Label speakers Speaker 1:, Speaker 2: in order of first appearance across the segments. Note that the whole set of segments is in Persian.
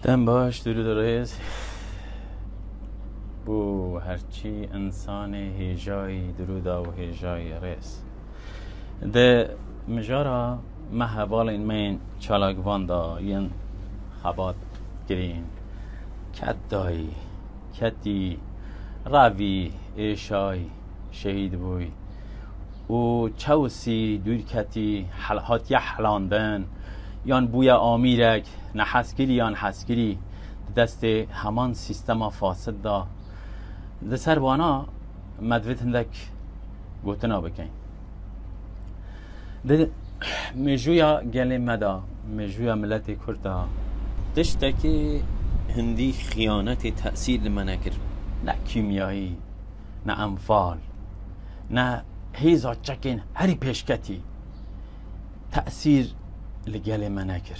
Speaker 1: دم باش درود رئیس بو هرچی انسان هیجای درودا و هیجای رئیس ده مجارا محوال این من چالاک واندا ین خبات گرین کت دایی کتی راوی ایشای شهید بوی و چوسی دور کتی هات یحلاندن یان بویا آمیرک نه حسکری یان حسکری دست همان سیستما فاسد دا ده سر وانا مدوید هندک گوتنا بکن ده مجویا گلی مدا مجویا ملت کردا دشتا که هندی خیانت تأثیر لما نکر نه کیمیایی نه انفال نه هیزا چکن هری پیشکتی تأثیر لگل من نکر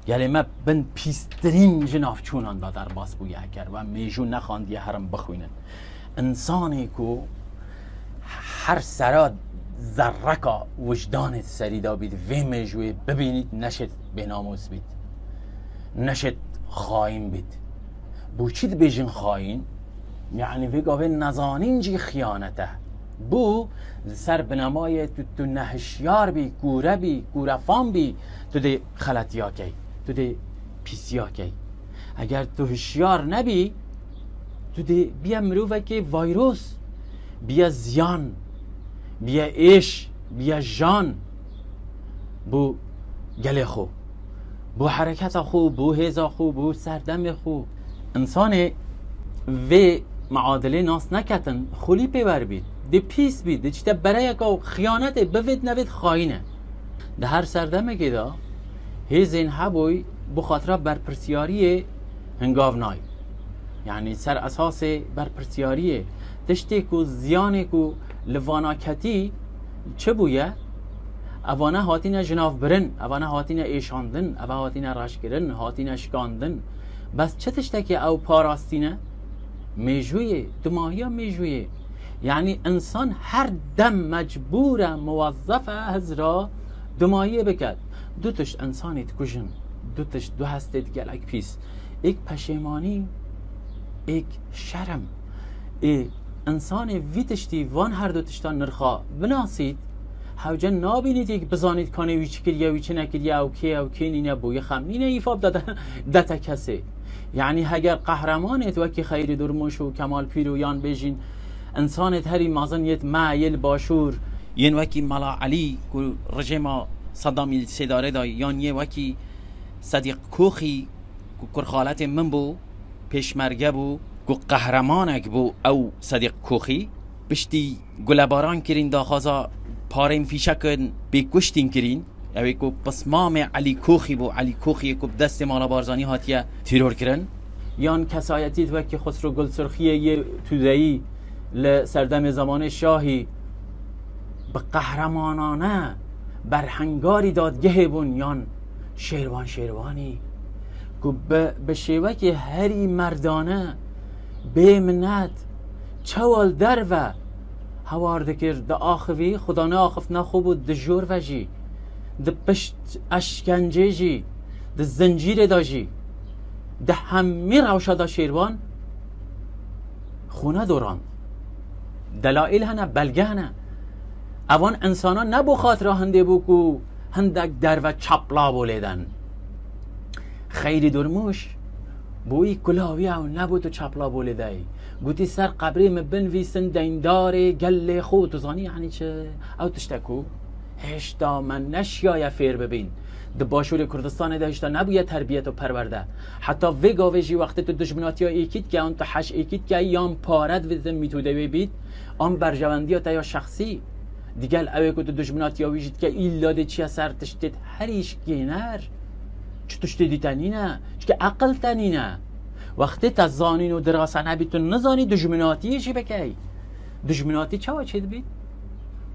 Speaker 1: گلی ما بن پیسترین جناف چونان دا در باس بویه کر و میجو نخواندی هرم بخوینن انسانی که هر سرا ذرکا وجدانت سریدا بید و میجوی ببینید نشد بناموس بید نشد خاین بید بو چید بیجن خاین یعنی ویگاوه نزانین جی خیانته بو سر بنمای تو نهشیار بی گوره بی گورفان بی تو ده خلطیا کی تو ده پیسیا کی اگر تو هشیار نبی تو ده بیا مروفه که ویروس بیا زیان بیا ایش بیا جان بو گل خو بو حرکت خو بو هیزا خو بو سردم خو انسان و معادله ناس نکتن خولی پیور بید ده پیس بید ده چیتا برای اکا خیانته بوید نوید خواهینه ده هر سردمه که دا هیزین هبوی بخاطره برپرسیاری هنگاو نای یعنی سر اساس برپرسیاریه تشتی که زیانی که لواناکتی چه بویه؟ اوانه هاتین جناف برن اوانه هاتین ایشاندن اوانه هاتین رشگرن هاتین شکاندن بس چه تشتی که او پاراستینه؟ میجویه دماغی میجویه یعنی انسان هر دم مجبور موظف هزرا دماغی بکد دو تشت انسانیت کشن دو تشت دو هستید گلک پیس ایک پشیمانی ایک شرم ای انسان وی تشتی وان هر دو تشتان نرخا بناسید حوجه نابینید یک بزانید کانه وی چی کریا وی چی نکریا او کی نینه بوی خم نینه ایفاب داده کسی یعنی اگر قهرمانت وکی خیر درموش و کمال پیرویان بجین انسانت هری مازن یت معیل باشور ین وکی ملا علی که رژیم صدام سداره دا یان یه وکی صدیق کوخی که کرخالت من بو پیشمرگه بو که قهرمانک بو او صدیق کوخی بشتی گلباران کرین دا خوزا پاریم فیشکن بکشتین کرین اوی که بسمام علی کوخی بو علی کوخی که دست مالا بارزانی هاتیه تیرور کرن یان کسایتیت وکی خسرو گل سرخیه یه تودهی لسردم زمان شاهی به قهرمانانه برهنگاری دادگه بون یان شیروانی که به شیوه که هری مردانه به منت چوال در و هوارده کرد ده آخوی خدا نه آخف نخو بود ده جور و جی ده پشت اشکنجه جی ده زنجیر دا جی ده همی روشا دا شیروان خونه دوران دلائل هنه بلگه هنه اوان انسانا نبو خاطر هنده بو که هندک در و چپلا بولیدن خیری درموش بوی کلاوی او نبو تو چپلا بولیده ای گوتی سر قبری مبن ویسن دیندار گل خود تو زانی یعنی چه او تشتکو هشتا من نشیای فیر ببین ده باشور کردستان ده هشتا نبوی تربیت و پرورده حتی وگاوه جی وقت تو دشمناتی ها ایکید که اون تو حش ایکید که یام پارد ویزن میتوده بید آن برجواندی ها یا شخصی دیگل اوه که تو دشمناتی ها ویجید که ایلاده چی سر تشتید هریش گینر چه تشتی دیتنینه چه که عقل تنینه وقتی تزانین و دراسه نبیتون نزانی دشمناتی چی بکی دشمناتی چه چید بید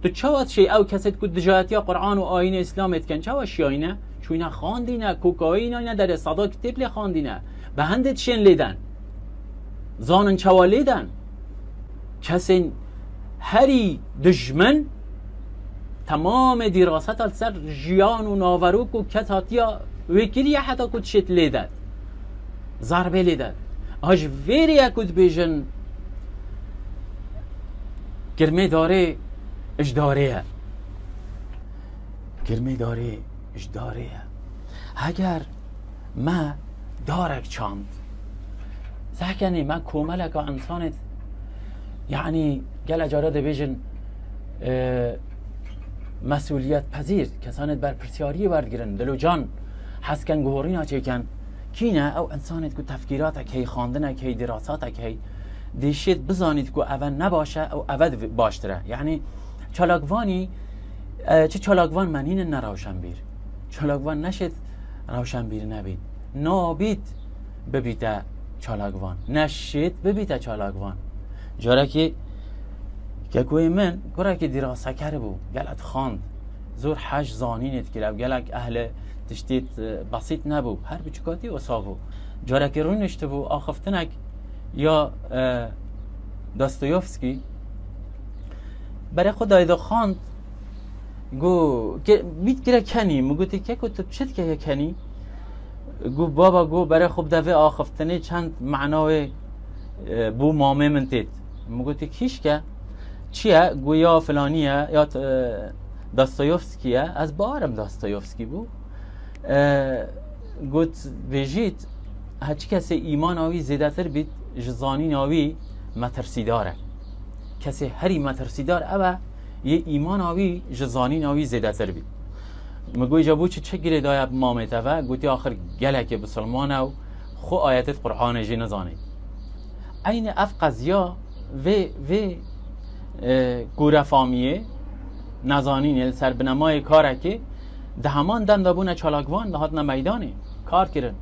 Speaker 1: تو چه شی او کسی که دجاتی قرآن و آیین اسلام اتکن چه شیاینه چونه خواندینه کوکائین در صدا کتاب خواندینه به هندت شین لیدن زانن چه لیدن کسی هری دشمن تمام دراست سر جیان و ناوروک و کتاتیا وکری حتی کد شت لیدد ضربه لیدد هاش ویری کد بیجن گرمه داره اش داره گرمه داره اش داره اگر ما دارك چاند زحكني ما كوملك انسانت يعني قال اجاره دبيجن مسئولیت پذیر کسانت بر پرسیاری بردگیرن دلو جان حس کن گوهرینا چیکن کینه او انسانت که تفکیراتک هی خواندنک هی دراساتک هی دیشت بزانید که اول نباشه او اول باشتره یعنی چالاکوانی چه چالاکوان منین نروشن بیر چالاکوان نشد روشن بیر نبید نابید ببیده چالاکوان نشد ببیده چالاکوان جاره که کوی من گره که دراسه کرده بو گلت خواند زور حج زانینت کرد گلک اهل تشتیت بسیط نبو هر بچکاتی اصابو جاره که روی نشته بو آخفتنک یا داستایوفسکی برای خود ایده خواند گو بیت گره کنی مگوتی که تو چت که کنی گو بابا گو برای خوب دفعه آخفتنی چند معنای بو مامه من تید مگوتی کیش که چیه گویا فلانیه یا داستایوفسکیه از بارم داستایوفسکی بو گوت بجید هرچی کسی ایمان آوی زیده تر بید جزانین آوی مترسی داره کسی هری مترسی دار اوه یه ایمان آوی جزانین آوی زیده تر بید مگوی جابو چه گیره دایه مامت اوه گوتی آخر گله که بسلمان او خو آیتت قرآن جی نزانید این اف قضیه و گوره فامیه نزانین سر بنمای کاره که ده همان دم دابونه چالاکوان ده هاتنا میدانه کار کرن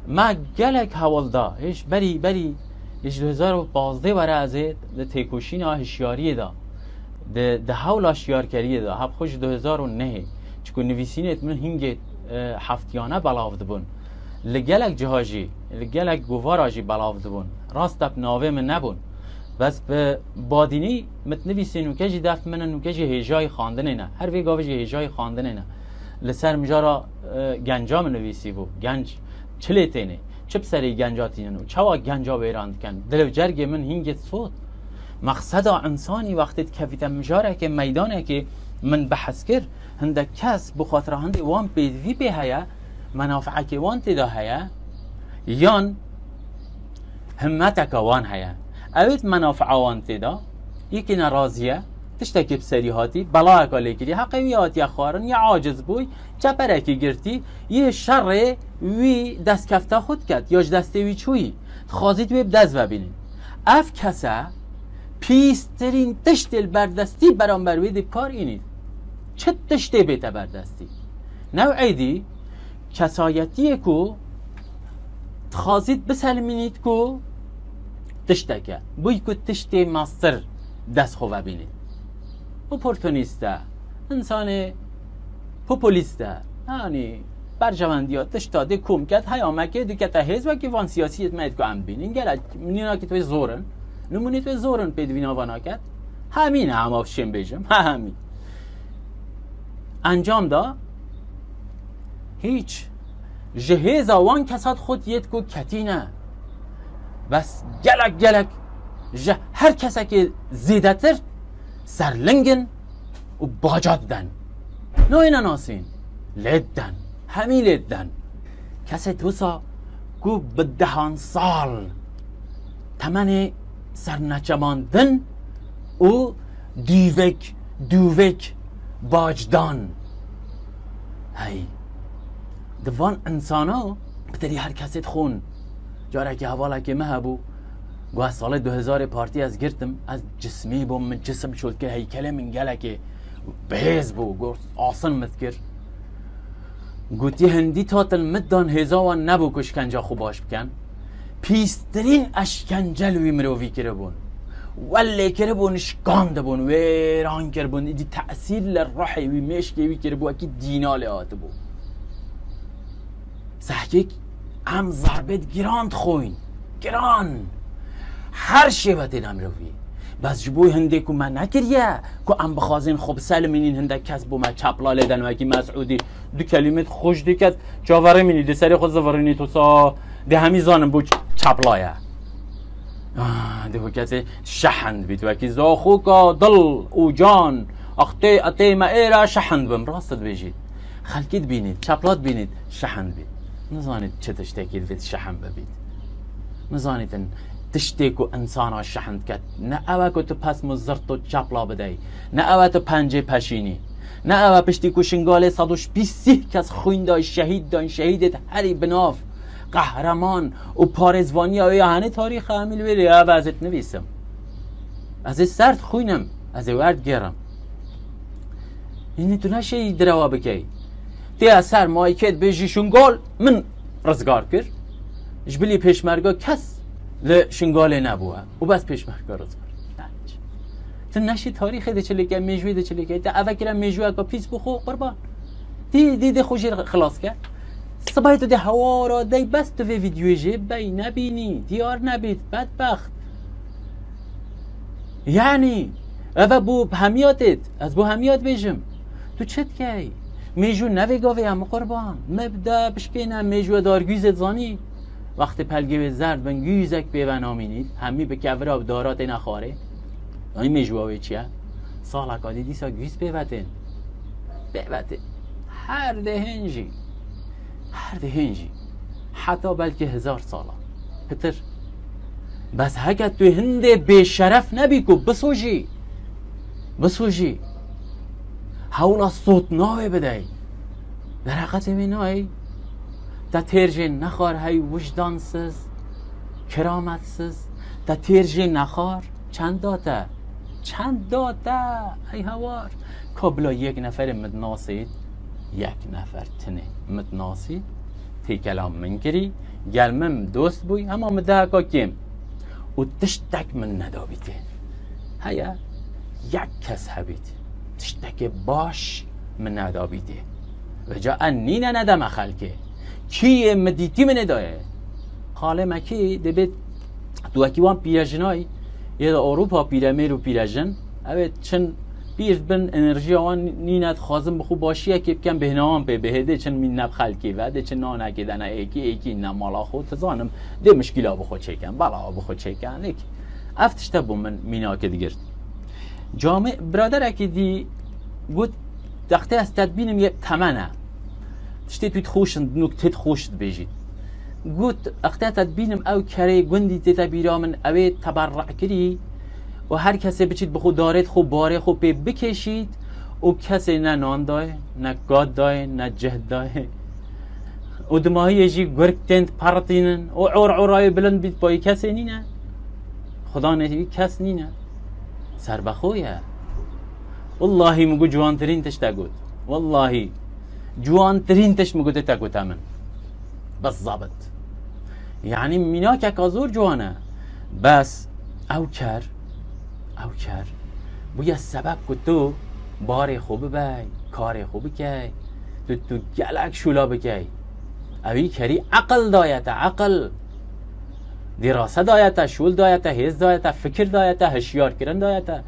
Speaker 1: ما گلک حوال دا هیچ بری هیچ 2012 بره از ده تیکوشین هشیاری دا ده حول هشیار کریه دا هب خوش 2009 چکو نویسینت من هنگه هفتیانه بلاوده بون لگلک جهاجی لگلک گوواراجی بلاوده بون راست دب ناوه من نبون بس به بادینی متنویسین و کجی دفت منن و کجی هیجای خواندن اینا هر وی گاوی هیجای خواندن اینا لسر مجارا گنجا منویسی بو گنج چلی تینه چه بسری گنجاتی نو چوا گنجا بیراند کن دلو جرگ من هنگت صوت مقصد انسانی وقتی کفیت مجاره که میدانه که من بحث کر هنده کس بخاطر هنده وان بیدوی به هیا منافعه که وان تدا هیا یان همتک وان هیا اوید منافع وان تدا یکی نرازیه تشتکی بسری هاتی بلا اکالی کری حقیقی هاتی خوارن یا عاجز بوی چه پرکی گرتی یه شر وی دست کفته خود کرد یا دسته وی چوی خوازید وی بدست ببینید اف کسا پیسترین تشتل بردستی برانبر وید کار اینید چه تشته بیته بردستی نوعی دی کسایتیه کو خوازید بسلمینید کو تشتکه بوی که تشته ماستر دست خواه ببینید اپورتونیسته انسان پوپولیسته یعنی برجواندیات تشتاده کم کرد هیامکه دیکتا حزب که وان سیاسیت مید که هم بینین گلد منینا که توی زورن نمونی توی زورن پیدوینا وانا کرد همینه هم افشیم بیجم همین انجام دا هیچ جهیز وان کسات خود ید که کتینه بس گلک هر کسی که زیده تر سرلنگن و باجات دن نو اینا ناسین لیدن همی لیدن کسی توسا گو بدهان سال تمن سرنچماندن و دووک باجدان هی دوان انسانا بتری هر کسی خون جاره که حواله که مهبو گوه سال 2000 پارتی از گرتم از جسمی بوم من جسم شد که هیکله من گله که بهز بو گرد آسان متکر گوتی هندی تاتل مدان هزاوان نبو کشکنجا خوباش بکن پیسترین اشکنجلوی مرووی کرده بون ولی کرده بون شکانده بون ویران کرده بون دی تأثیر لرحی وی مشکوی کرده بو اکی دینال آده بو سحکیک هم ضربت گراند خوین گران هر شبت نمروی بس جبوی هنده که من نکریه که ام بخوازین خوب سلمینین هنده کس بو ما چپلا لیدن و اگه مسعودی دو کلمت خوش دیکت جاوره مینی ده سری خود زورینی تو سا ده همی زانم بو چپلایه ده کسی شحند بید و اگه زاخوکا دل او جان اختی اتی ما ایره شحند بم راستت بجید خلکید بینید چپلات بینید شحند بید نزانید چه تشتکید بید شحند ببید نزانید تشتێک و ئەنسانە شەحند کرد نە ئەوە کە تو پەس مزرت و چاپلا بدەی نە ئەوە تو پەنجێ پەشینی نە ئەوە پشتی و شنگالێ 120 کەس خوین دای شەهید داین شەهیدت هەری بناف قەهرەمان و پارێزوانی ئەوەیە هەنێ تاریخ هەمیل وێرێ ئەوە ئەزت نویسم ئەزێ سەرد خوینم ئەزێ وەرد گێڕم اینی تو نەشەی درەوە بکەی تێ سەر مایکێت بێژی شنگال من ڕزگار کرد ژبلی پێشمەرگە کەس لشنگاله نبوه و بس پیشمرگا روز کرد تو نشی تاریخ ده چلی که میجوی ده چلی که ده اول کرم میجوی که پیس بخو قربان دی خوشی خلاص کرد صبحی تو ده هوا را دی بس تو ویدیوی جیب بی نبینی دیار نبید بدبخت یعنی اول بو همیاتت از بو همیات بیجم تو چت کی میجو نویگاوی هم قربان مبدا بشکینم میجو دارگویزت زانی وقتی پلگی زرد بن گیزک بیون آمینید همی به کورا دارات نخواره این مجوابه چیه؟ سالک آدی دیسا گیز بیوتن هر دهنجی حتی بلکه 1000 ساله پتر بس هکه تو هنده به شرف نبی که بسوژی حولا صوت ناوی بدهی در حقیقت مینایی تا ترجی نخوار های وجدانسز کرامتسز تا ترجی نخوار چند داته ای هوار کبلا یک نفر متناسید یک نفر تنه متناسید تی کلام من کری گلمم دوست بوی اما مدهکا کم و تشتک من ندابیده هیا یک کس هبید تشتک باش من ندابیده و جا انینه ندم خلکه کی مدیتی من دایه خاله مکی دبید دوکی وان پیرجنای یه اروپا پیرمیر و پیرجن اوه چن پیر بن انرژی آن نینت خازم بخو باشیه که بکن بهنام به بهده چن من نب خلکی و ده چن نانه که دنه ایکی نمالا خود تزانم ده مشکلا بخو چکن بلا بخو چکن لیک افتش تبو من مینا که دیگرد جامع برادر اکی دی گود دخته از تدبینم یه تمنه تشتی توی خوشند نکتت خوشت بیجید گود اختیت بینم او کره گندی تیتا بیرا من اوه تبرع کری و هر کسی بچید بخو دارید خو باره خو پی بکشید و کسی نه نان دای نه گاد دای نه جهد دای و دماهی جی گرگ تند پرتینن و عرعرای بلند بید بای کسی نینه خدا نتیوی کس نینه سر بخویه والله مگو جوانترین تشتا گود والله جوانترین تش مگو تتا گود همن بس ضابط یعنی مینا که کازور جوانه بس او کر بویا سبب که تو بار خوب بای کار خوب کی تو گلک شولا بکی اوی کری عقل دایتا عقل دراسه دایتا شول دایتا هز دایتا فکر دایتا هشیار کرن دایتا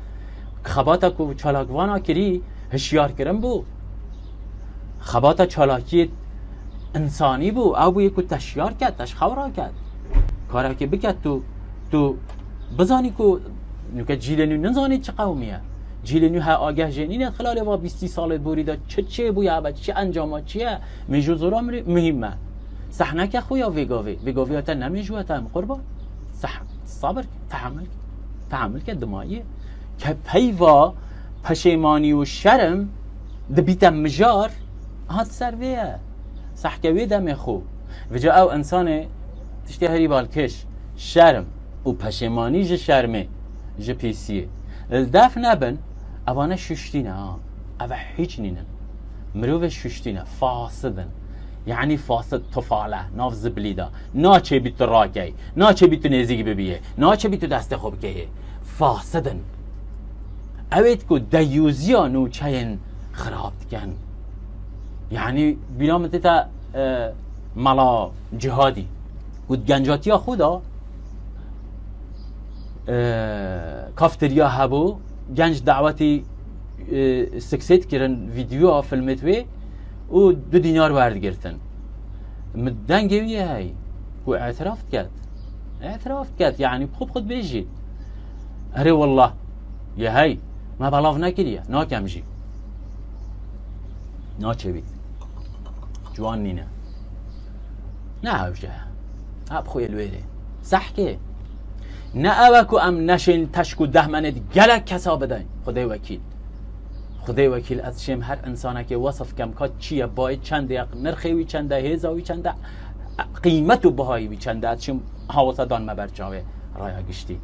Speaker 1: خباتا که چالاکوانا کری هشیار کرن بو خباتا چالاکی انسانی بو او بو یکو تشیار کرد تشخورا کرد کارا که بکرد تو بزانی که نوکه جیلنیو نزانی چه قومیه جیلنیو ها آگه جنین خلال و 20 سال بوریده چه بویا و چه انجامات چیه میجو زورا مهمه صحنه که خویا ویگاوی تا نمیجوه تا هم قربان صبر تحمل که دماییه که پیوا پشیمانی و شرم دبیتم مجار هات سرویه صحکوی دم خو و جا او انسان تشتی هری بالکش شرم و پشیمانی جه شرمه جه پیسیه دف نبن اوانه ششتینه اوه هیچ نینن مروف ششتینه فاسدن یعنی فاسد طفاله ناف زبلیده ناچه بی تو راکی ناچه بی تو نزیگی ببیه ناچه بی تو دست خوب که فاسدن اوید که دیوزیا نوچه خراب کن یعنی بینام تا ملا جهادی گود گنجاتی ها خودا کافتریا هبو گنج دعوتی سکسیت کردن ویدیو فیلمت وی و 2 دینار ورد گرتن مدنگوی هی و اعتراف کرد یعنی خوب خود بیجید اره والله یه هی ما بلاف نکریه ناکم جی ناچه بید جوان نینه نه هوجه اب خوی الویره صح که نه اوکو ام نشین تشکو دهمنت گلک کسا بدن خدای وکیل از شم هر انسانه که وصف کم کات چیه باید چنده نرخوی چنده هزاوی چنده قیمت و بهایی چنده از شم حواسه دان مبرچاوه رایا گشتی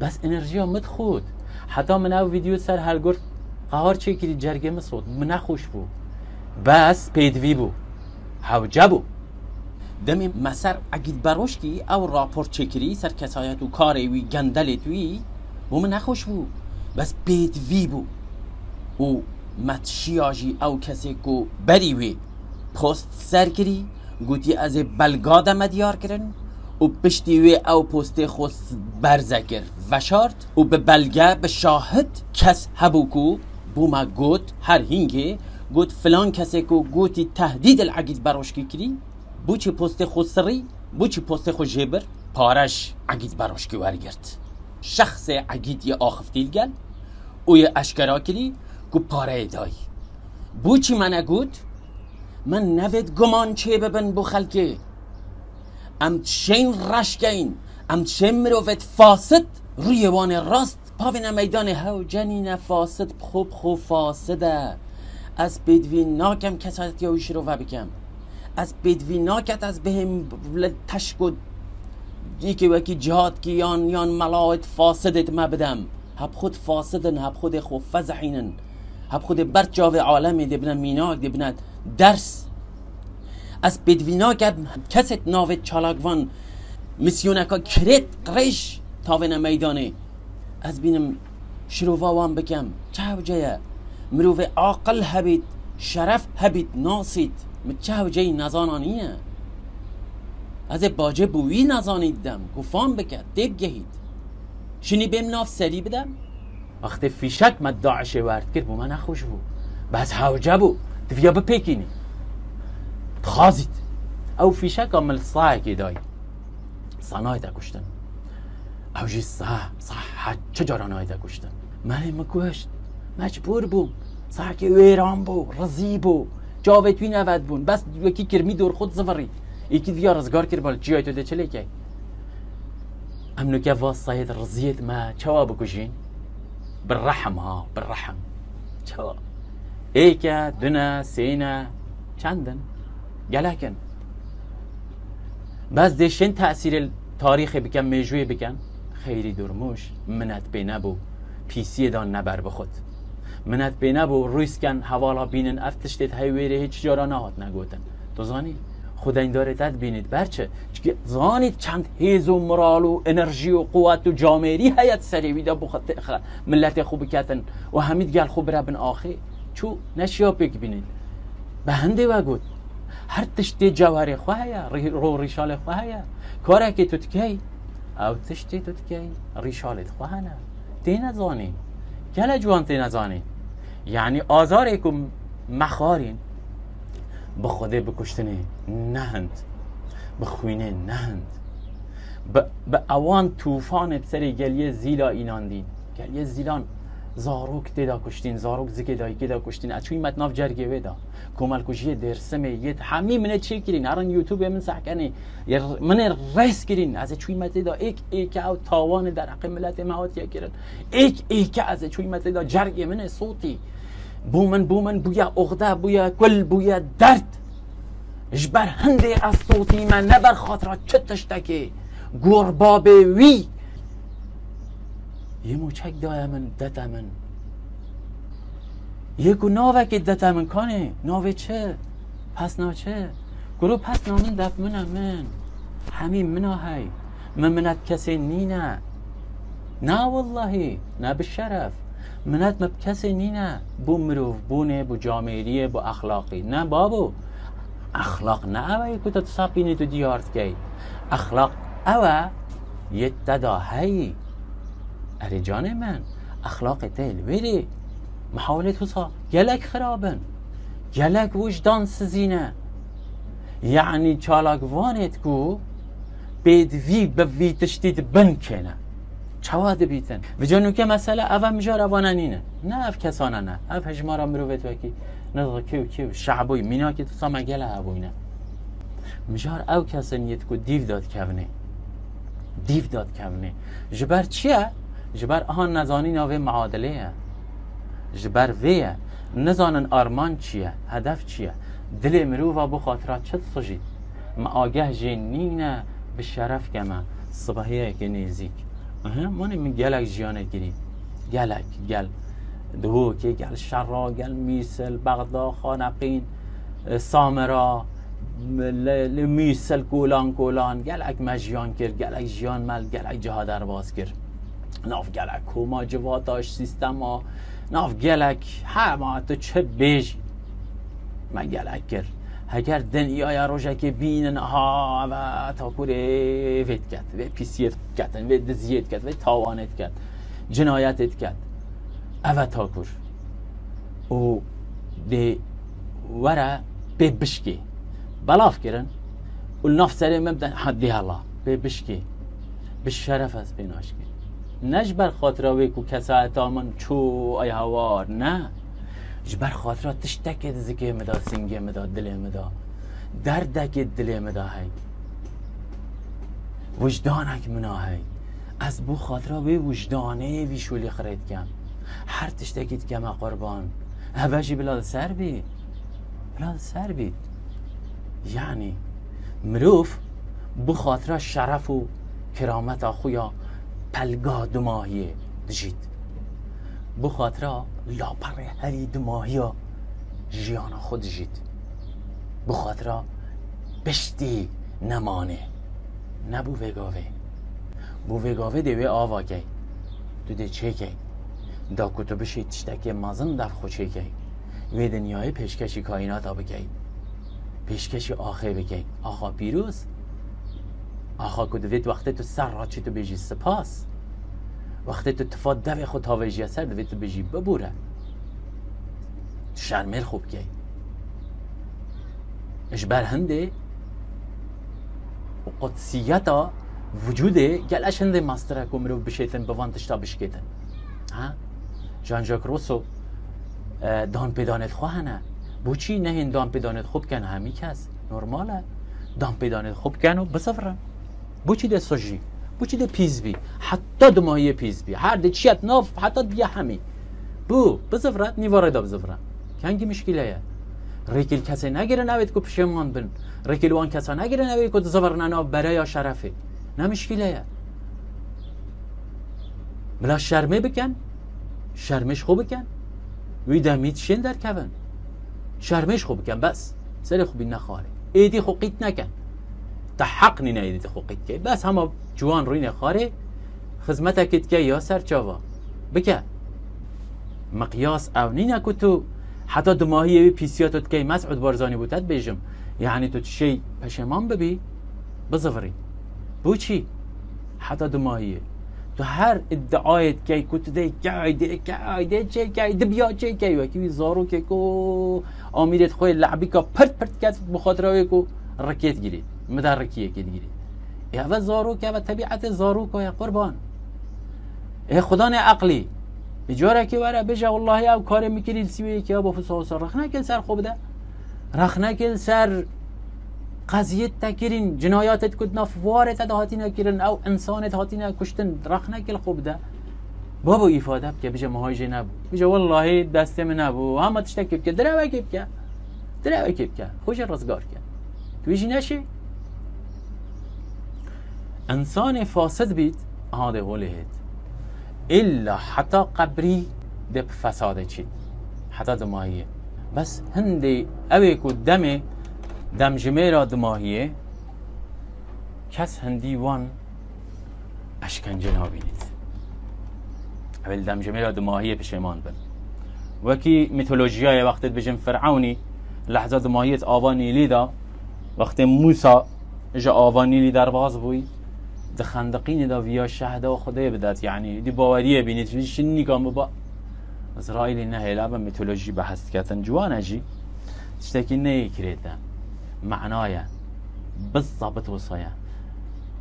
Speaker 1: بس انرژی مد خود حتی من او ویدیو سر هلگر قهار چه کری جرگه مسود من خوش بو بس پیدوی بو حوجه بو دمی مسر اگید بروش کی او راپورت چکری سر کسایت و کاری وی گندلت وی بو من نخوش بو بس پیدوی بو او متشیاجی او کسی کو بری وی پست سر کری گوتی از بلگاد مدیار کرن و پشتی وی او پست خوست برزکر وشارت و به بلگه به شاهد کس هبوکو بو ما گوت هر هینگه گوت فلان کسی کو گوتی تهدید العگید بروشکی کری بو چی پست خود سری بو چی پست خود جبر پارش عگید بروشکی ورگرد شخص عگید یه آخفتیل گل او یه اشکرا کری گو پاره دای بو چی منه گوت من نوید گمان چه ببن بو خلکه ام چین رشگین ام چه مروفت فاسد روی وان راست پاوین میدان هاو جنین فاسد خوب فاسده از بدوی ناکم کسایت یاویش رو بکم از بدوی ناکت از بهم تشکد یکی وکی جهاد کی یان ملاوت فاسدت ما بدم هب خود فاسدن هب خود خو فزحینن هب خود برچاو عالمی دبنن میناک دبنن درس از بدوینا که کست ناوید چالاگوان میسیونکا کرت قریش تاوین میدانه از بینم شروفاوان بکم چه وجهه مروف عاقل هبید شرف هبید ناسید چه وجهی نزانانیه از باجه بوی نزانیدم گفان بکد دیب گهید شنی بیم ناف سری بدم وقت فیشک مد داعش ورد کرد بو من نخوش بو بس حوجه بو دویا بپیکینی تخازید او فیشک عمل صاحی که دای صنایت کشتن او جی صح چجارانایت کشتن من مکوشت مجبور بوم صح که ویران بو رزی بو جاوتوی نود بون بس یکی کرمی دور خود زفرید یکی دیا رزگار کر بال جیای تو ده چلی که امنو که واسطایت رزیت ما چوا بکشین بالرحم ها بالرحم چوا ایکا دنا سینا چندن گلکن بس دشن تأثیر تاریخ بکن میجوی بکن خیری درموش منت بی نبو پیسی دان نبر بخود منت بی نبو رویس کن حوالا بینن افتشتید هیویره هیچ جارا نهات نگوتن تو زانی خدا این داره تد بینید برچه چون زانید چند هیز و مرال و انرژی و قوت و جامعی هیت سری ویدا بخود ملت خوب کتن و همید گل خوب ربن آخی چو نشیا بک بینید به هنده و گود هر تشتی جوهر خواهیا رو ریشال خواهیا کاره که تو تکی او تشتی تو تکی ریشالت خواهنا تی نزانی گل جوان تی نزانی یعنی آزار کم مخارین بخوده بکشتنه نهند بخوینه نهند به اوان توفان بسری گلیه زیلا اینان دین گلیه زیلان زاروک دیدا کشتین زاروک زکی دایی که دا کشتین اچوی متناف جرگه ویدا کومل کشیه درسمه یه همی منه چه کرین هران یوتیوب من سحکنه منه ریس کرین از چوی متدا ایک او تاوان در حق ملت مهاتیه کرن ایک از چوی متدا جرگه منه صوتی بومن بویا اغده بویا گل بویا درد اجبر هنده از صوتی من نبر خاطرات چه تشتکی گرباب وی یه موچک دای من دتا من یکو ناوه که دتا من کانه ناوه چه پس نا چه گرو پس نا من دف من همین منا های منت کسی نینه نه والله نه بشرف منت مب کسی نینه بو مروف بونه بو جامعیه بو اخلاقی نه بابو اخلاق نه اوه یکو تا تصابینی تو دیارت گئی اخلاق اوه یه تدا هی اری جان من اخلاق تیل ویری محاولت حسا گلک خرابن گلک وجدان سزینه یعنی چالاک وانت کو بید وی به وی تشتید بن کنه چواد بیتن و جانو که مسئله اول مجار وانانینه نه اف کسانه نه اف هجمارا مروفت وکی نه کیو شعبوی مینا که تو سام گله هبوینه مجار او کسانیت کو دیو داد کونه جبر چیه؟ جبر آهان نزانی ناوه معادله جبر ویه نزانن آرمان چیه هدف چیه دل مروفا بو خاطرات چت سجید ما آگه جنینه به شرف کمه صبحیه که نیزیک مانه من گلک جیانه گیری گل دو که گل شرا گل میسل بغدا خانقین سامرا میسل گولان گلک مجیان کرد گلک جیان مل گلک جها در باز کرد ناف گلک کوما جواتاش سیستم ها ناف گلک ما تو چه بیج ما گلک کرد اگر دنیای روزه که بینن ها و تا کوره وید کرد و پیسیت کردن و دزیت کرد و تاوانت کرد جنایتت کرد او تا کور او دی ورا به بشکی بلاف کرن و نفس سری مبدن حدی الله به بشکی به شرف از بیناشکی نجبر خاطره کو کسایت آمن چو ای هوار نه جبر خاطره تشتکت زکی مدا سنگی مدا دلی مدا دردک دلی مدا هی وجدانک منا هی از بو خاطره وی وجدانه وی شولی خرید کم هر تشتکت کم قربان هواجی بلاد سر بید یعنی مروف بو خاطره شرف و کرامت خویا پلگاه دماهیه دجید بو خاطره لاپر هری دماهی جیان خود جید بو خاطره بشتی نمانه نبو وگاوه دیوه آوا گی دو ده چه گی دا کتبشی تشتکی مازن دف خوچه گی و دنیای پیشکشی کائنات ها بگی پیشکشی آخه بگی آخا پیروز آخا کدوید وقتی تو سر را چی تو بجی سپاس وقتی تو تفاد دو خود تاویجی سر دوید تو بجی ببوره تو شرمل خوب گی اش برهنده و قدسیتا وجوده گلش هنده ماستره که مرو بشیتن بوانتش تا بشکیتن جان ژاک روسو دان پیدانت خواه نه بو چی نه این دان پیدانت خوب کن همی کس نرماله دان پیدانت خوب کن و بسفرن بو چی ده سوژی بو چی ده پیز بی حتی دماهی پیز بی هر ده چیت ناف حتی دیگه همی بو بسفرن نیواره دا بسفرن کنگی مشکله ریکل کسی نگیره نوید که پشیمان بن ریکل وان کسا نگیره نوید که زفرنانا برای یا شرفه نه مشکله بلا شرمه بکن شرمش خوب بکن وی دمید شین در کون شرمش خوب بکن بس سر خوبی نخواره ایدی خوقیت نکن تا حق نینه ایدی خوقیت که بس همه جوان روی نخواره خدمت اکید که یا سر چاوا بکن مقیاس او نینه که تو حتی دماهی پیسیاتت که مسعود بارزانی بودت بیجم یعنی تو چی پشمان ببی بزفری بو چی حتی دماهیه تو هر ادعایت که کت ده که چه که دبیا چه که وکی زارو که کو امیرت خوی لعبی که پرت کس بخاطر کو رکیت گیرید مدار رکیه که گیرید یا زارو که و طبیعت زارو که قربان خدا نه عقلی اجاره که وره بجا والله او کار میکنید سیوی که با فسوس رخنه کل سر خوب ده رخنه کل سر قضیه تکرین جنایاتت کد نفوارت دهاتی نکرن او انسانت هاتی نکشتن رخنه کل خوب ده بابا ایفاده که بجا مهاجه نبو بجا والله دسته من نبو همه تشتکب که دره وکیب که خوش رزگار که تویجی نشی انسان فاسد بید هاده هولهید الا حتی قبری ده فساده چید حتی دماهیه بس هندی اوی که دم جمعه دماهیه کس هندی وان اشکنجه نابینید اول دم جمعه دماهیه پشیمان بن وکی میتولوژیای وقتی بجم فرعونی لحظه دماهیت آوانی لیدا وقتی موسا اجا آوانی لی در باز بوی دخندقین دا ویا شهدا خدای بدات یعنی دی باوریه بینید شنی کام با اسرائیل نه هلا میتولوژی بحث کردن جوانه جی تشتكي نيكريتا معنايا بالضبط وصايا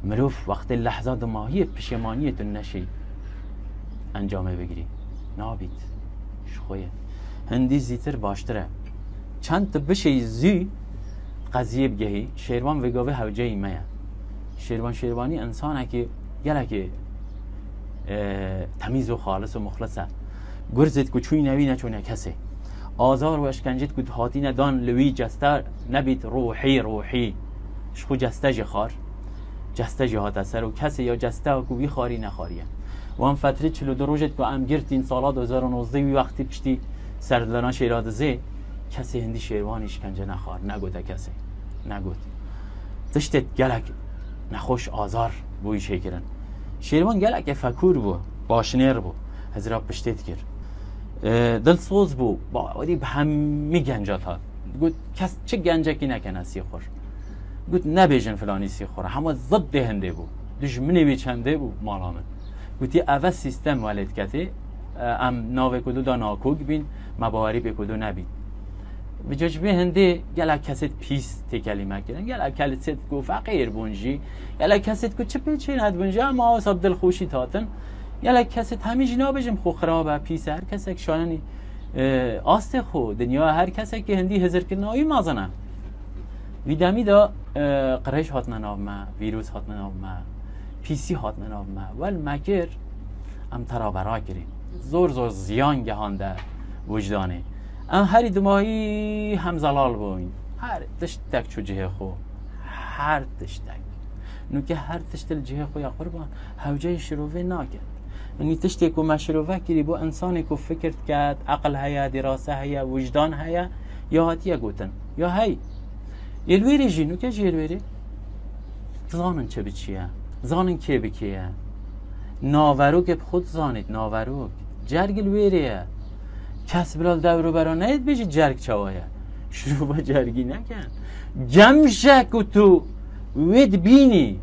Speaker 1: مروف وقت اللحظات ما هي پشیمانیه النشي انجامه بگیری نابید شخویه هندی زیتر باشتره چند بشی زی قضیه بگهی شیروان وگاوه هوجه ایمه شیروانی انسانه که گله که تمیز و خالص و مخلصه گرزت که چوی نوی نچونه کسی آزار و اشکنجت که هاتی ندان لوی جسته نبید روحی شخو جسته جخار جسته جهات سر و کسی یا جسته و بی خاری نخاریه و هم فتره 42 روزت که ام گرتین سالا 2019 وی وقتی پشتی سردلان شیرادزه کسی هندی شیروان اشکنجه نخار نگوده کسی نگود تشتت گلک نخوش آزار بوی شکرن شیروان گلک فکور بو باشنیر بو هزرا پشتت کرد دل سوز بو با ودی به همی گنجات ها گفت کس چه گنجه کی نکنه سی خور گفت نبیجن فلانی سی خوره همه ضد هنده بو دشمنی بیچنده بو مالامن گفتی اول سیستم والد کتی ام ناو کدو دا ناکوگ بین مباوری به کدو نبید به ججبه هنده گله کسید پیس تی کلمه کردن گله کسید گو فقیر بونجی گله کسید گو چه پیچین هد بونجی اما حساب دل خوشی تاتن گله کسید همیش نابجم خو خرابه پیس هر کسی که شاننی آست خو دنیا هر کسی که هندی هزار کنایی مازنه ویدمی دا قرش هاتن ناو ما ویروس هاتن ناو ما پیسی هاتن ناو ما ول مکر ام ترابرا کریم زور زیان گهانده وجدانه ام هری دمایی هم زلال بوین هر تشتک چو جه خو هر تشتک نو که هر تشتل جه خو یا قربان هوجه شروعه ناکد یعنی تشتی که مشروعه کری بو انسانی که فکر کرد عقل هیا دراسه هیا وجدان هیا یا هاتیه گوتن یا هی الویری جی نو که جی الویری زانن چه بچیه زانن که بکیه ناوروک خود زانید ناوروک جرگ الویریه کس بلال دورو برا نهید بشی جرگ چوایه شروع با جرگی نکن جمشک و تو وید بینی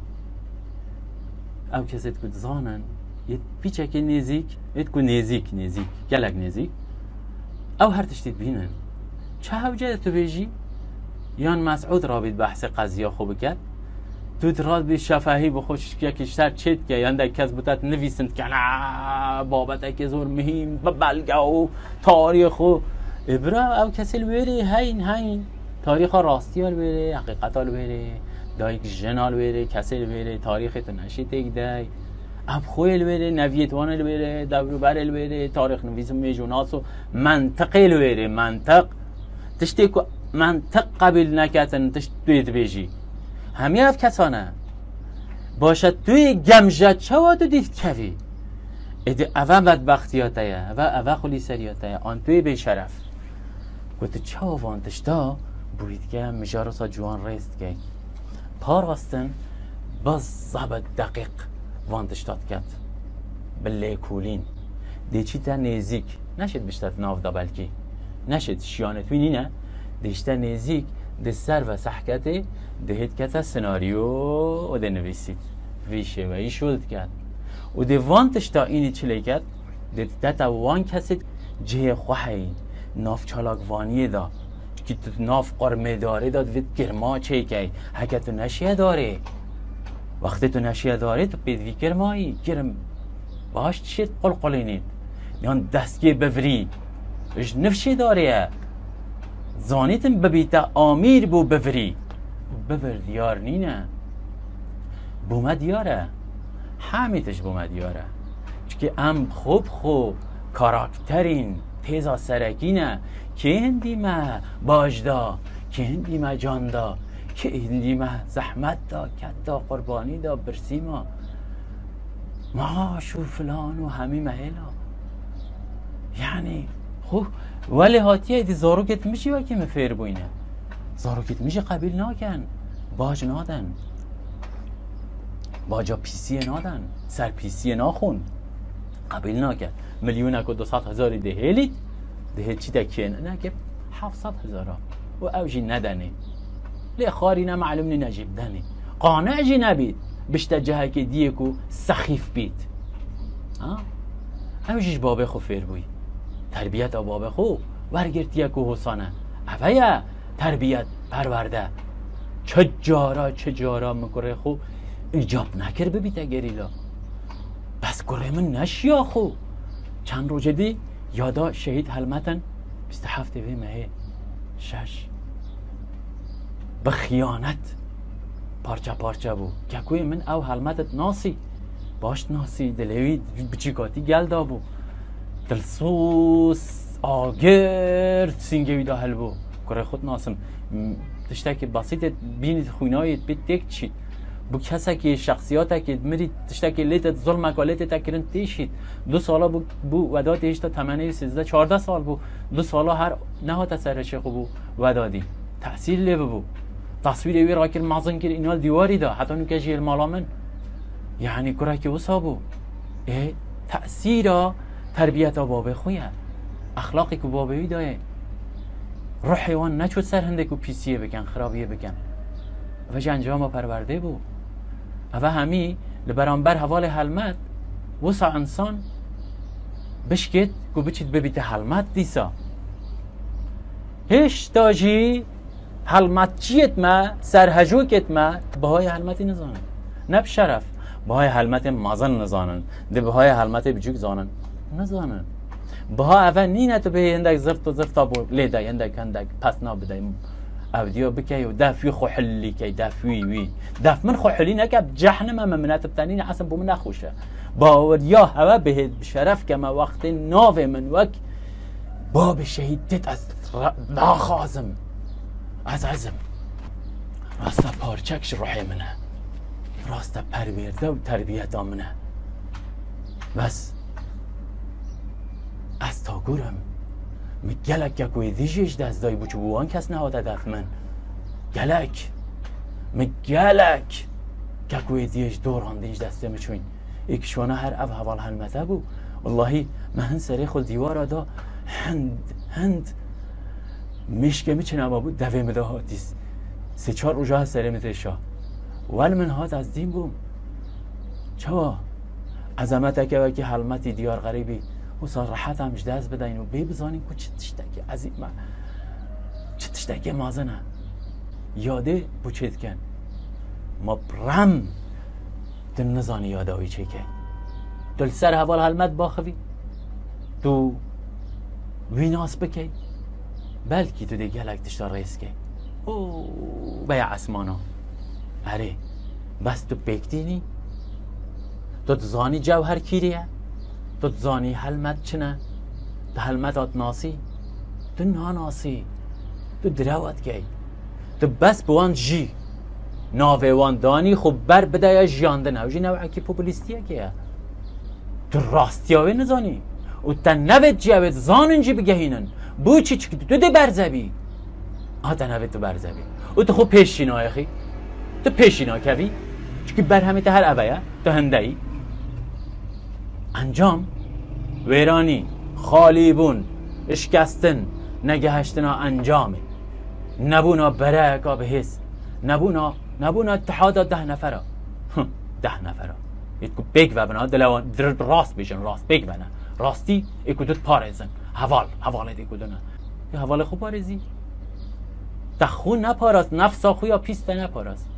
Speaker 1: او کسی کد زانن یه پیچه که نزیک وید که نزیک گلک نزیک او هر تشتید بینن چه هوجه تو بیجی یان مسعود را بید بحث قضیه خوب کرد تو دراد بی شفاهی بخوش که کشتر چید که یعنی کس بودت نویسند که نه بابت که زور مهم ببلگه و تاریخ و ابرا او کسی الویری هین تاریخ راستی الویری حقیقت الویری دایک جنال الویری کسی الویری تاریخ تو نشید ایک دای اب خوی الویری نویتوان الویری دوروبر الویری تاریخ نویس میجوناس و منطق الویری منطق تشتی که منطق قبل نکتن تشتید بیجی همی اف کسانه باشد توی گمجت چه وادو دید کوی ایده اوه بدبختیاته اوه خلی سریاته آن توی بی شرف گوته چه وانتش دا بوید که مجارسا جوان ریست که پار هستن باز زبط دقیق وانتش داد کرد بله کولین دیچی تا نیزیک نشد بشتت ناف دا بلکی نشد شیانتوی نینه دیشتا نیزیک ده سر و صحکته دهید کتا سناریو و ده نویسید ویشه و ای شولد کرد و ده وانتش تا اینی چلی کرد ده تا وان کسید جه خوحی ناف چالاکوانی دا که تو ناف قرمه داره داد وید گرما چه که هکه تو نشیه داره وقتی تو نشیه داره تو پیدوی گرمایی گرم باش چید قلقلینید یان دستگیر بفری اش نفشی داره زانیتم ببیتا آمیر بو بفری بفر دیار نینه بومه دیاره همیتش بومه دیاره چون ام خوب کاراکترین تیزا سرکینه که هندی ما باجدا که هندی ما جاندا که هندی ما زحمت دا کتا قربانی دا برسی ما شو فلان و همی مهلا یعنی خوب ولی هاتیه دی زاروکت میشی و که مفیر بوینه زاروکت میشه قبیل ناکن باج نادن باجا پیسی نادن سر پیسی ناخون قبیل ناکن میلیونک و 200,000 دهیلید دهیل چی دکیه نه که 700,000 و اوجی ندنه لی خاری نه معلوم نی نجیب دنه قانع جی نبید بشتا جهه که دیه کو سخیف بید همشیش بابه خو فیر بوی تربیت بابه خو ورگرتیه کو حسانه اوه تربیت پرورده چه جارا مکره خو ایجاب نکر ببیده گریلا بس گره من نشیا خو چند روزه دی یادا شهید حلمتن 27 مه 6 به خیانت پارچه بو که کوی من او حلمتت ناسی باش ناسی دلوی بچیکاتی گلدا بو دلسوس آگر سینگوی دا هل بو گره خود ناسم تشته که بسیط بینید خوینایت بیت دیک چید بو کسا که شخصیاتا که مرید تشته که لیتت ظلم اکالیت تکرن تیشید 2 سالا بو وداد ایشتا تمنه 13-14 سال بو 2 سالا هر نهات سرشه خو بو ودادی تأثیر لی بو تصویر وی راکل مازن کر اینال دیواری دا حتی نو کجی المالا من یعنی کرا که وسا بو تأثیر تربیت بابه خویه اخلاقی که بابه وی دایه روح حیوان نچود سر هنده که پیسیه بکن خرابیه بکن و انجام پرورده بو و همی لبرانبر حوال حلمت وسا انسان بشکت که بچید ببیت حلمت دیسا هش داجی حلمت چیت ما سرهجوکت ما بهای حلمتی نزانن نب شرف بهای حلمت مازن نزانن ده بهای حلمت بجوک زانن نزانن بها اول نینتو به هندک زفت و زفتا بو لیده هندک پس نابده اودیو بکی و دفوی خوحلی کی دفوی وی دف من خوحلی نکب جهنم ممنت بتنین اصلا بو من نخوشه باور یا هوا به شرف که ما وقت ناو من وک باب شهیدت از ناخازم از عزم راستا پارچکش روحی منه راستا پرورده و تربیت منه بس از تا گورم گلک که کوی دیجیش دست دای بو چوبوان کس نهاده دف من گلک که کوی دیش دوران دیش دسته مچوین ایکشوانا هر او حوال حلمته بو واللهی من سری خل دیوارا دا هند میشکه میچنه با بود دوه مده هاتیست 3-4 روژه سری متشا ول من هات از دین بوم چوا عظمت که وکی حلمتی دیار غریبی و سال راحت همش دست بدین و ببزانین که چه تشتکی عظیم چه تشتکی مازنه یاده بچید کن ما برم دل نزانی یاداوی چه که دل سر حوال حلمت باخوی تو ویناس بکی بلکی تو دیگه گلک تشتا ریس که او بیا اسمانا اره بس تو بکتینی تو زانی جوهر کیریه تو زانی حلمت چنه تو حلمتات ناسی تو ناناسی تو دروت کی تو بس بوان جی ناوه وان دانی خب بر بدای جیانده نوجی نوعی که پوپولیستیه که تو راستیاوه نزانی و تا نوید جیوید زانن جی بگهینن بو چی تو ده برزبی تا نوید تو برزبی و تو خوب پیشینا اخی تو پیشینا کوی چون بر همه تا هر اوه تو هنده ای انجام ویرانی خالیبون اشکستن نگهشتنا انجامه نبونا برکا به حس نبونا اتحاد 10 نفره 10 نفره ایتکو بگ و بنا دلوان راست بیشن راست بگ بنا راستی ایکو دوت پارزن حوال دیکو دونه یه حوال خوب پارزی تخو نپارست نفسا خویا پیسته نپارست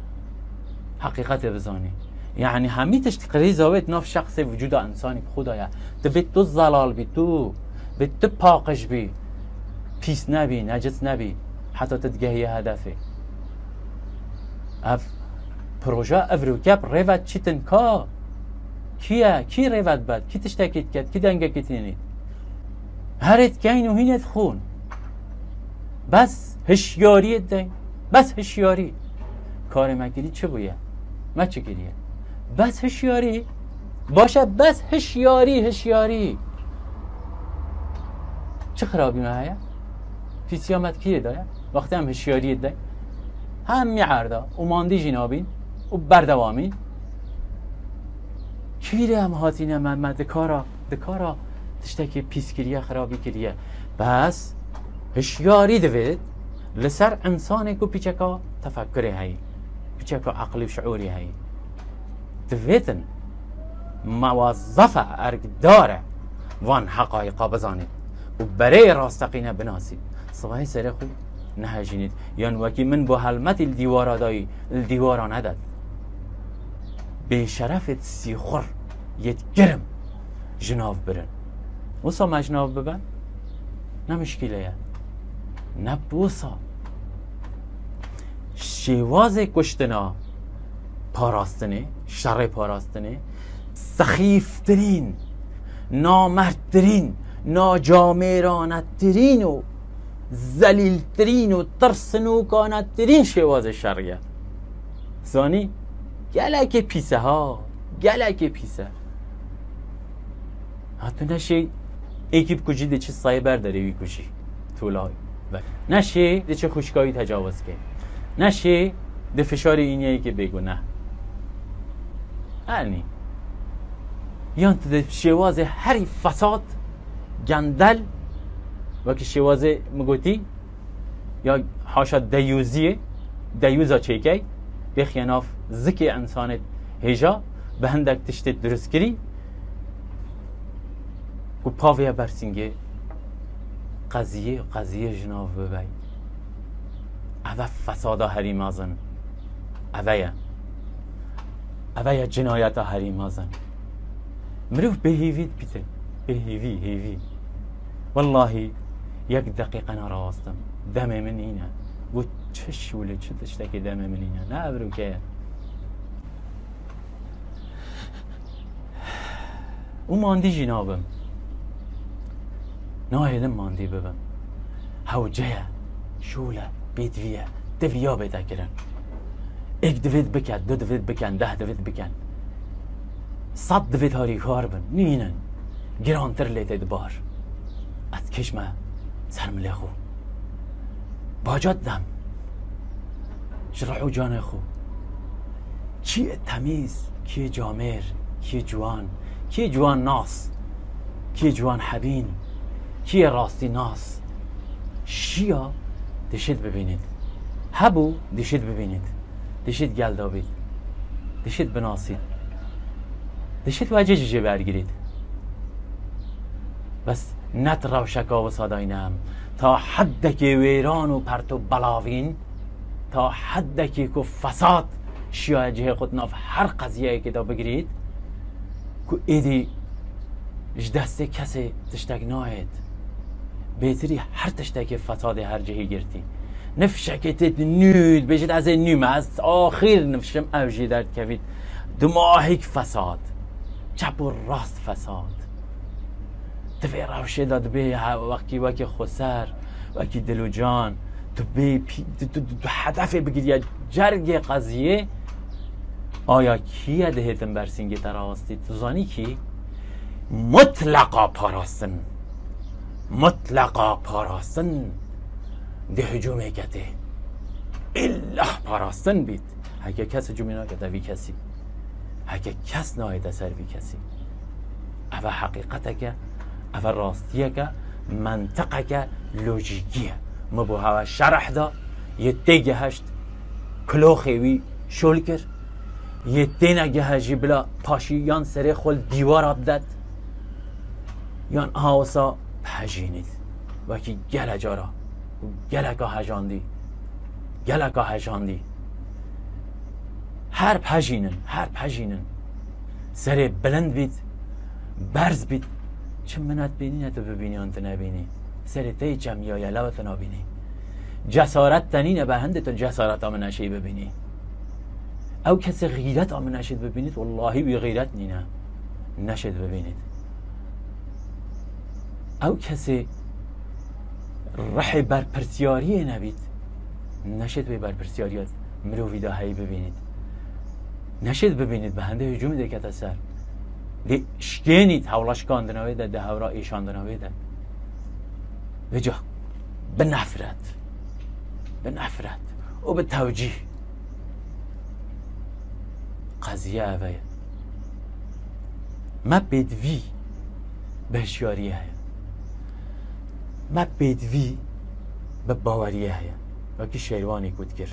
Speaker 1: حقیقت بزانی یعنی همیتش قریزاویت ناف شخص وجود انسانی که خدایا تو بیت تو زلال بی تو بیت تو پاقش بی پیس نبی نجس نبی حتی تدگهی هدفه اف پروژه افروکب روید چی تنکا کیه کی روید بد کی تشتکید کد کی دنگه کتینید هرت کین و هینت خون بس هشیاری دین بس هشیاری کار مگیری چه بویه ما چه گیریه بس هشیاری باشه بس هشیاری چه خرابی مهیه پیسیامت کیه دایه وقتی هم هشیاری دین هم میعرده و ماندی جنابین و بردوامین کیره هم هاتینه من دکارا تشتکی پیس کریه خرابی کریه بس هشیاری دوید لسر انسانی که پیچکا تفکری هایی پیچکا عقلی و شعوری هایی دویتن موظف ارگداره وان حقایقا بزانید و برای راستقینه بناسید صباحی سر خوب نهجینید یان وکی من با حلمت الدیوارا دایی الدیوارا نداد به شرفت سیخور یت گرم جناف برن وصا ما جناف ببن نمشکله نه بوسا شیواز کشتنا پاراستنه شر پاراستنه سخیفترین نامردترین ناجامرانترین و زلیلترین و ترسنوکانترین شیواز شریعت ثانی گلک پیسه ها گلک پیسه حتی نشی ایکیب کجی ده چه سایبر داره وی کجی طولای نشی ده چه خوشگاهی تجاوز که نشی ده فشار اینیایی که بگو نه یعنی یان ده شواز هری فساد گندل وکی شواز مگوتی یا حاشا دیوزیه دیوزا چیکی بخیناف ذکی انسانت هجا به هندک تشت درست کری و پاویا برسینگه قضیه جناف ببای اوه فسادا هریمازن اوه جنایتا هریمازن مروف بهیوید بیتن هیوی والله یک دقیقه نراستم دم من اینه و چه شوله چه تشتکی دم من اینه نه ابرو که او ماندی جنابم ناهیدم ماندی ببم هوجه شوله بیدویه دویا بیده کرن ایک دوید بکن دو دوید بکن 10 دوید بکن 100 دوید هاری کار بن نینن گرانتر لیته دبار از کشمه سرمله خو باجات دم جرحو جان خو چیه تمیز کیه جامر کیه جوان ناس کیه جوان حبین کیه راستی ناس شیا دشید ببینید هبو دشید ببینید دشید گلدابید دشید بناسید دشید وجه جه برگیرید بس نت روشکا و صداینم تا حدکی ویران و پرتو بلاوین تا حدکی که فساد شیاجه خود ناف هر قضیه که دا بگیرید که ایدی دست کسی تشتک ناید بهتری هر تشتک فساد هر جهی گرتی نفشکتت نود بجید از نیم از آخر نفشم اوجی درد کوید دماغیک فساد چپ و راست فساد دوی روشه داد به وقتی خسر وقتی دل و جان تو به هدف بگیری جرگ قضیه آیا کیه دهتن برسینگی تراوستی تو زانی کی مطلقا پاراستن ده هجومه کته الا پاراستن بید هکه کس هجومی ناکده وی کسی هکه کس نایده سر وی کسی اوه حقیقته که اوه راستیه که منطقه که لوجیکیه مبو هوا شرح دا یه تیگه هشت کلوخیوی شل کر یه تینگه هجی بلا پاشی یان سره خول دیوار آبدد یان آوسا پجینید وکی گله جارا گلکا هجاندی هر پجینن سره بلند بید برز بید چه منت بینی نتو ببینی انت نبینی سره تی جمعیای لوت نبینی جسارت تنینه به هندتون جسارت آمن نشی ببینی او کسی غیرت آمن نشید ببینید واللهی بی غیرت نینه نشید ببینید او کسی رح برپرسیاری نبید نشید به برپرسیاریات مروی دا هی ببینید نشید ببینید به هنده هجوم دکت سر دی شکنید حولاش کاندناوی ده هورا ایشاندناوی ده وجا به نفرت و به توجیه قضیه اوه ما بدوی بهشیاریه هیا ما بدوی به باوریه هیا وکی شیروانی کود کر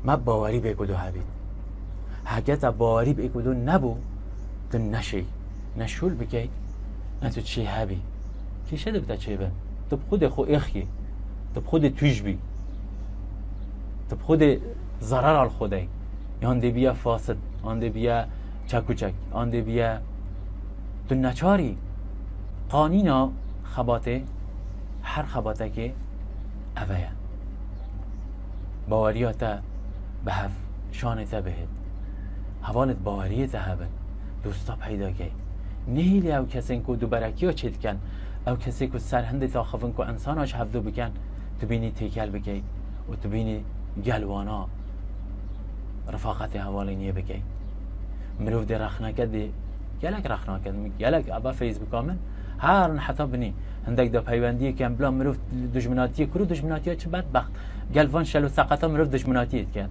Speaker 1: ما باوری بکدو هبید هکه تا باوری به اکودو نبو تو نشی نشول بکی نه تو چی هبی کی شده بتا چی بن تو خود خو اخی تو خود توش بی تو خود ضرر al خودی یان دی بیا فاسد آن دی بیا چکوچک آن دی بیا تو نچاری قانینا خباته هر خباته که اوه باوریاتا به هف شانتا بهت حوالت باوریت هبن دوستا پیدا کی نیلی او کسی که دو برکی ها چید کن او کسی که سرهنده تا خفن که انسان هاش هفدو بکن تو بینی تیکل بکی و تو بینی گلوانا رفاقت حوالینیه بکی مروف دی رخناکت دی گلک رخناکت گلک ابا فیسبوک من هر حتی بنی هندک دا پیوندی که بلا مروف دشمناتی کرو دشمناتی چه بدبخت گلوان شلو سقطا مروف دشمناتیت کن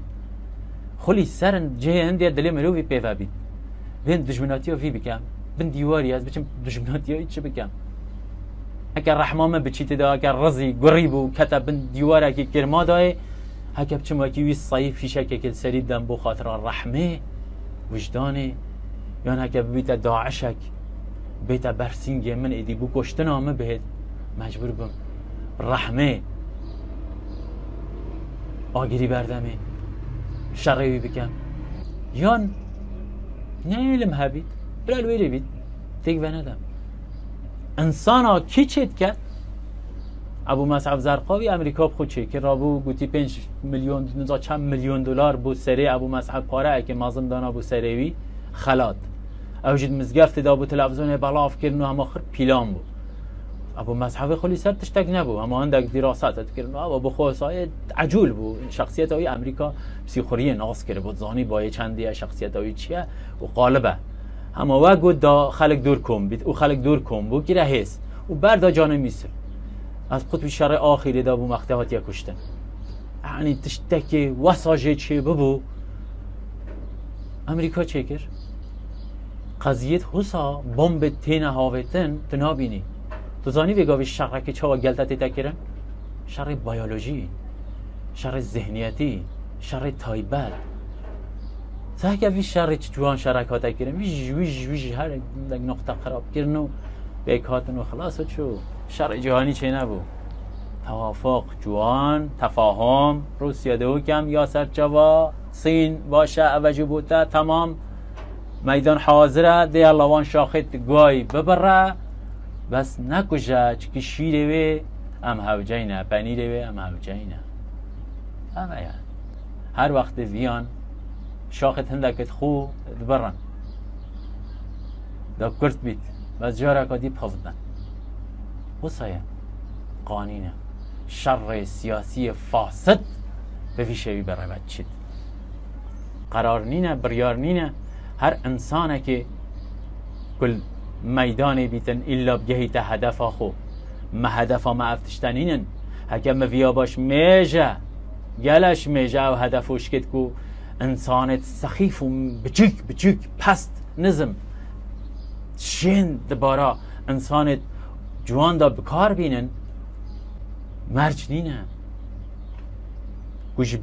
Speaker 1: خلی سرن جه هندی دلی مروفی پیفا بید بین دشمناتی ها فی بکم بین دیواری از بچم دشمناتی ها چه بکم اگر رحمامه بچیت دا اگر رزی گریبو کتب بین دیواره که کرما دای هکه بچم وکی وی صیف فیشه که سرید دم بو خاطر رحمه وجدانه یا هکه بیت داعشک بیت برسینگ من ایدی بو کشتن آمه بهت مجبور بم رحمه آگیری بردمه شرعی بکم یان نیلم هبید بلالویری بید دیگ بندم انسان ها کی چید کرد ابو مصعب زرقاوی امریکا خود چه که رابو گوتی 5 میلیون چند میلیون دلار بو سری ابو مصعب پاره که مازن دانا بو سریوی خلات اوجد مزگفت دا بو تلویزیون بلاف کردن و هم آخر پیلان بو ابو مصعب خلی سر تشتک نبو اما اندک دراسات کردن و بو خوصای عجول بو شخصیت های امریکا پسیخوری ناس کرد بود زانی با چندی شخصیت های چیه و قالبه اما و گود دا خلق دور کن بید او خلق دور کن بو گیره هست و بردا جان میسر از قطب شرع آخری دا بو مقتهات یا کشتن یعنی تشتک وساجه چه ببو امریکا چه کرد قضیت حسا بمب تین هاوتن تنابینی تو زانی وگاوی شرع که چاوا گلتت تکرن شرع بیولوژی شرع ذهنیتی شرع تایبت سه وی شرع جوان شرکات تکرن ویج هر نقطه خراب کردن و بیکاتن و خلاص شو شرع جهانی چه نبود توافق جوان تفاهم روسیه دو کم یاسر جوا سین باشه اوجو بوده تمام میدان حاضره دی اللوان شاخت گوی ببره بس نکشه چکی شیره وی ام هوجینه پنیره وی ام هوجینه همه یعنی هر وقت ویان شاخت هندکت خو دبرن دا کرد بیت بس جارکا دی پفدن حسایه قانینه شر سیاسی فاسد به فیشوی برای چید قرار نینه بریار نینه هر انسانه که کل میدان بیتن ایلا بگهیت هدف خو ما هدف ما افتشتنینن هکه مویا باش میجه گلش میجه و هدفوش کد کو انسانت سخیف و بچیک پست نظم شین دبارا انسانت جوان دا بکار بینن مرج نینه کش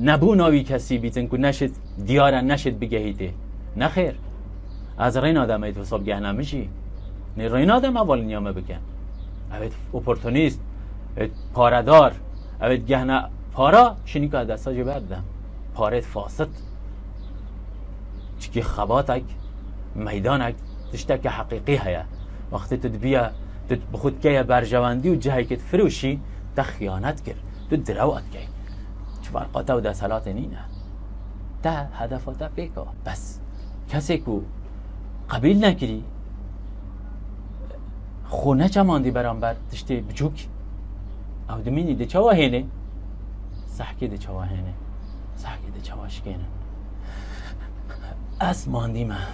Speaker 1: نبو ناوی کسی بیتن که نشد دیاره نشد بگهیده نخیر از رین آدم ایت حساب گه نمیشی نه رین آدم اول نیامه بکن اوید اپورتونیست اوید پاردار اوید گهنه پارا شنی که دستا جو بردم پارت فاسد چکی خباتک میدانک تشتک حقیقی هیا وقتی تو بیا تو بخود که برجواندی و جهی که فروشی تا خیانت کرد تو دروات که چه فرقاته و دستالات نینه تا هدفاته پیکا بس کسی که قبیل نکری خونه چماندی برانبر تشتی بجوک او دمینی ده چوا هینه سحکی ده چوا هینه سحکی ده چواش کینه از ماندی من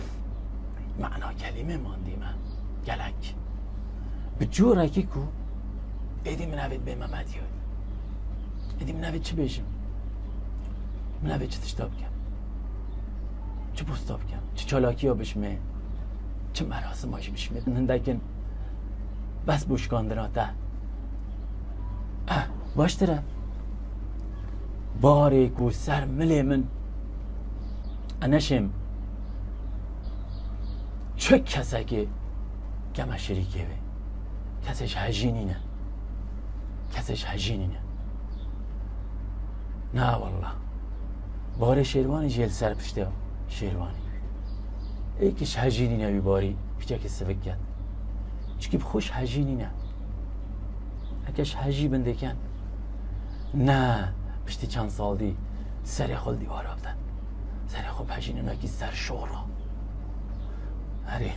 Speaker 1: معنا کلمه ماندی من گلک بجوره که کو ایدی منوید به ممدی ایدی منوید چه بیشم منوید چه تشتاب کم چه پستاب کم چه چالاکی ها بشمه چه مراسم هاشی بشمه هندکن بس بوشکاندراته باشتره باره کو سر ملی من انشم چه کسی که گمه شریکه بی کسیش هجینی نه کسیش هجینی نه والله باره شیروانی جیل سر پشته شیروانی ایکش هجینی نه بی باری پیچه که سبک کرد چکی بخوش هجینی نه اگش هجی بنده کن نه پشتی چند سال دی سر خال دیوار آبدن سر خوب هجینی نه که سر شورا هره